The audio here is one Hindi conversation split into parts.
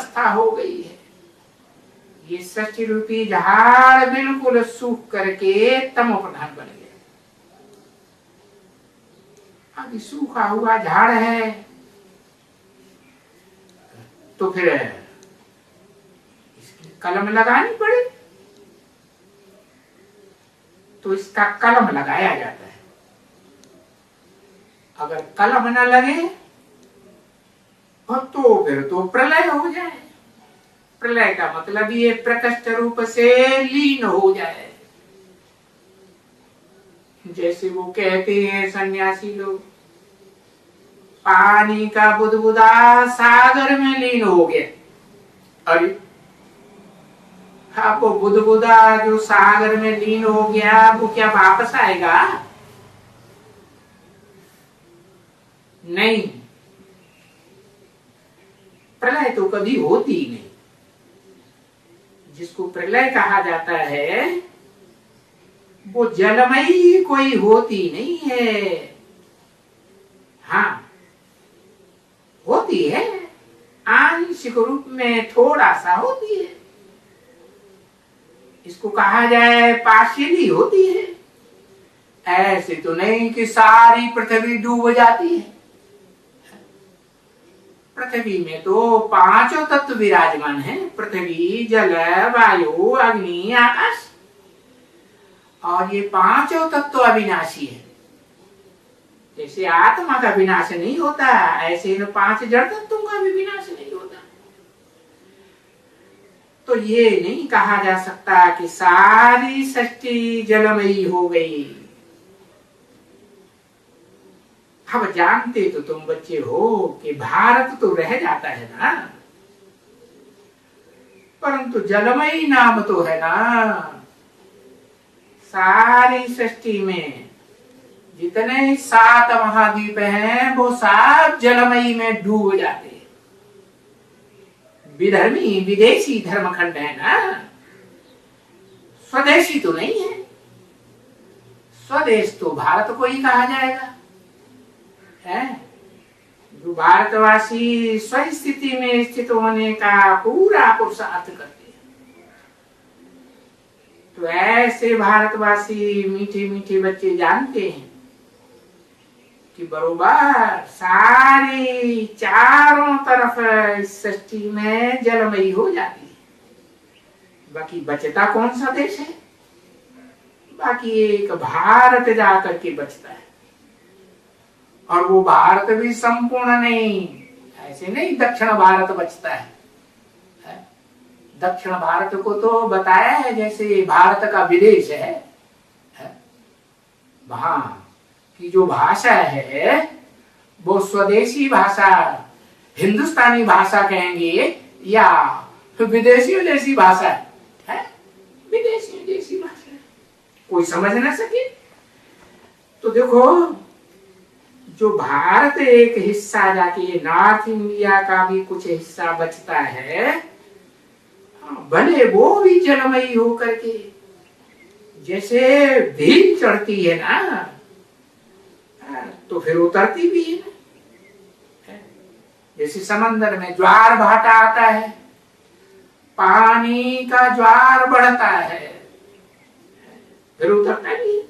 अवस्था हो गई है। ये सृष्टि रूपी झाड़ बिल्कुल सूख करके तमो प्रधान बन गया। अभी सूखा हुआ झाड़ है तो फिर इसकी कलम लगानी पड़े, तो इसका कलम लगाया जाता है। अगर कलम न लगे तो फिर तो प्रलय हो जाए। प्रलय का मतलब ये प्रकट रूप से लीन हो जाए। जैसे वो कहते हैं सन्यासी लोग, पानी का बुदबुदा सागर में लीन हो गया। अरे हाँ, वो बुदबुदा जो सागर में लीन हो गया वो क्या वापस आएगा? नहीं, प्रलय तो कभी होती ही नहीं। जिसको प्रलय कहा जाता है वो जलमयी कोई होती नहीं है। हाँ, होती है, आंशिक रूप में थोड़ा सा होती है। इसको कहा जाए पार्शियली होती है। ऐसे तो नहीं कि सारी पृथ्वी डूब जाती है। पृथ्वी में तो पांचों तत्व विराजमान है, पृथ्वी, जल, वायु, अग्नि, आकाश। और ये पांचों तत्व अविनाशी है। जैसे आत्मा का विनाश नहीं होता, ऐसे इन पांच जड़ तत्वों का भी विनाश नहीं होता। तो ये नहीं कहा जा सकता कि सारी सृष्टि जलमयी हो गई। अब जानते तो तुम बच्चे हो कि भारत तो रह जाता है ना, परंतु जलमयी नाम तो है ना। सारी सृष्टि में जितने 7 महाद्वीप हैं वो सब जलमयी में डूब जाते हैं। विधर्मी विदेशी धर्मखंड है ना, स्वदेशी तो नहीं है। स्वदेश तो भारत को ही कहा जाएगा है। जो भारतवासी स्वस्थिति में स्थित होने का पूरा पुरुषार्थ करते हैं। तो ऐसे भारतवासी मीठे मीठे बच्चे जानते हैं कि बरोबर सारी चारों तरफ इस सृष्टि में जलमयी हो जाती है। बाकी बचता कौन सा देश है? बाकी एक भारत जाकर के बचता है। और वो भारत भी संपूर्ण नहीं, ऐसे नहीं दक्षिण भारत बचता है। दक्षिण भारत को तो बताया है जैसे भारत का विदेश है। वहां की जो भाषा है वो स्वदेशी भाषा, हिंदुस्तानी भाषा कहेंगे या विदेशी जैसी भाषा है। विदेशी जैसी भाषा है, कोई समझ ना सके। तो देखो, जो भारत एक हिस्सा जाके नॉर्थ इंडिया का भी कुछ हिस्सा बचता है, भले वो भी जलमयी होकर के, जैसे भील चढ़ती है ना तो फिर उतरती भी है ना। जैसे समंदर में ज्वार भाटा आता है, पानी का ज्वार बढ़ता है, फिर उतरता भी है।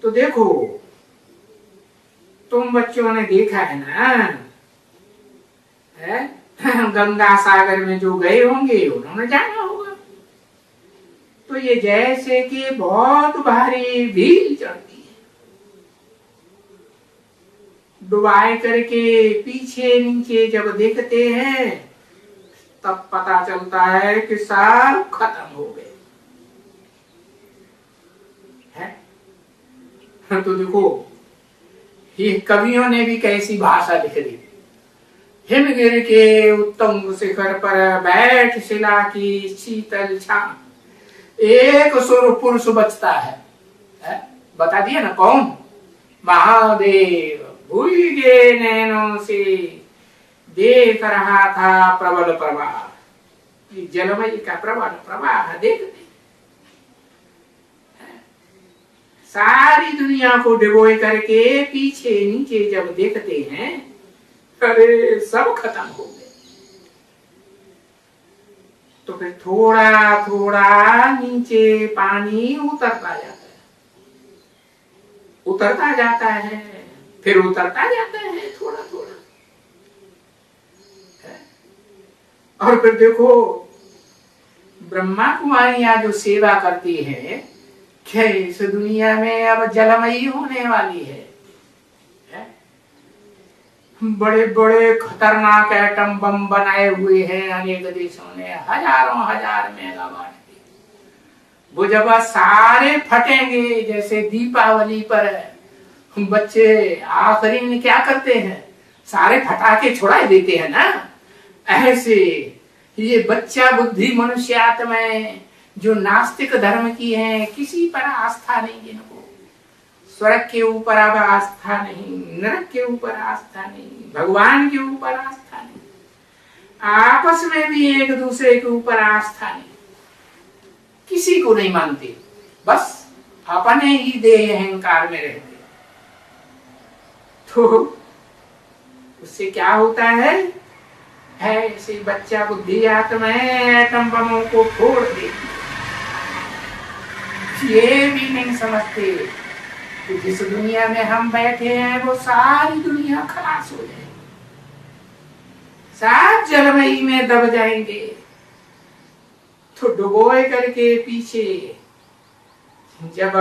तो देखो, तुम बच्चों ने देखा है ना, गंगा सागर में जो गए होंगे उन्होंने जाना होगा। तो ये जैसे कि बहुत भारी भील चढ़ती है, डुबाए करके पीछे नीचे जब देखते हैं तब पता चलता है कि सब खत्म हो गए हैं। तो देखो, ये कवियों ने भी कैसी भाषा लिख दी। हिमगिर के उत्तुंग शिखर पर बैठ शिला की शीतल छां, एक सुर पुरुष बचता है? बता दिया ना कौन? महादेव भूगे नैनों से देख रहा था प्रबल प्रवाह। जलमयी का प्रबल प्रवाह देखते, सारी दुनिया को डिबोए करके पीछे नीचे जब देखते हैं, अरे सब खत्म हो गए। तो फिर थोड़ा थोड़ा नीचे पानी उतरता जाता है, फिर उतरता जाता है थोड़ा थोड़ा। और फिर देखो ब्रह्मा कुमारियां जो सेवा करती है, क्या इस दुनिया में अब जलमयी होने वाली है? बड़े बड़े खतरनाक एटम बम बनाए हुए हैं अनेक देशों ने, हजारों हजार मेगावाट के। वो जब सारे फटेंगे, जैसे दीपावली पर बच्चे आखिरी में क्या करते हैं, सारे फटाके छुड़ा देते हैं ना, ऐसे ये बच्चा बुद्धि मनुष्यात्माएं जो नास्तिक धर्म की हैं, किसी पर आस्था नहीं, जिनको स्वर्ग के ऊपर अब आस्था नहीं, नरक के ऊपर आस्था नहीं, भगवान के ऊपर आस्था नहीं, आपस में भी एक दूसरे के ऊपर आस्था नहीं, किसी को नहीं मानते, बस अपने ही देह अहंकार में रहते। तो उससे क्या होता है, ऐसे बच्चा बुद्धि आत्माएं एटम बमों को फोड़ देती, ये भी नहीं समझते कि जिस दुनिया में हम बैठे हैं वो सारी दुनिया खलास हो जाएगी, सात जलमयी में दब जाएंगे। तो डुबोए करके पीछे जब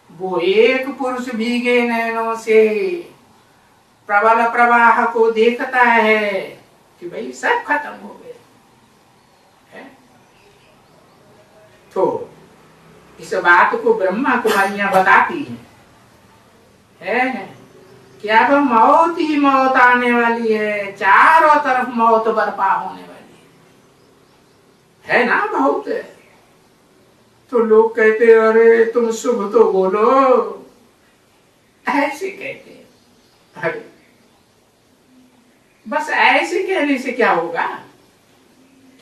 वो एक पुरुष भीगे नैनों से प्रबल प्रवाह को देखता है कि भाई सब खत्म हो गए, तो इस बात को ब्रह्मा कुमारियां बताती हैं, कि अब मौत ही मौत आने वाली है, चारों तरफ मौत बर्पा होने वाली है ना बहुत। तो लोग कहते अरे तुम शुभ तो बोलो, ऐसे कहते हैं, अरे बस ऐसे कहने से क्या होगा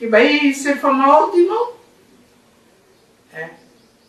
कि भाई सिर्फ मौत ही मौत है।